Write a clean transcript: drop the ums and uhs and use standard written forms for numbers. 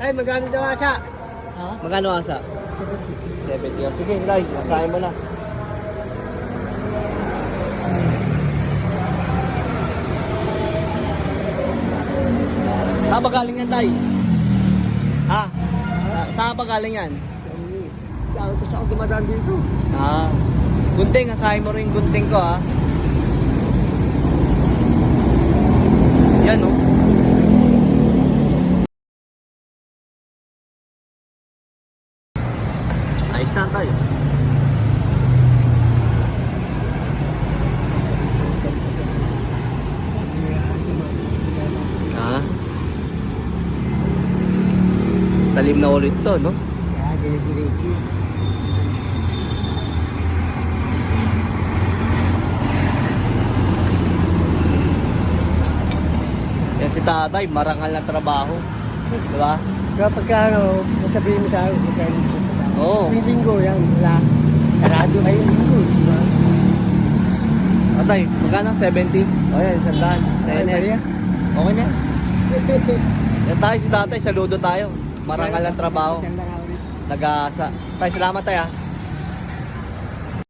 Ay, magkano daw asa? Ha? Magkano asa? 70. O, sige, Tay. Nasahin mo na. Saan ba galing yan, Tay? Ha? Saan ba galing yan? Dahil ko sa ako dumadaan dito. Ah. Gunting, asahin mo rin yung gunting ko, ha? Yan, oh. Ayos na tayo. Ah. Talim na ulit to, no? Kaya, dire-diretso. Yan si tatay, marangal na trabaho. Diba? Kapag ano, nasabihin mo sa akin, magkano dito. Oo. May linggo yan, wala. Sarado kayo linggo, di ba? Tatay, magkano? 70? O yan, 100. Ayan Ay, yan. Okay na yan. Yan tayo, si tatay, saludo tayo. Marangal na trabaho. Ganda nga ulit. Nag-aasa. Tay, salamat tayo, ha.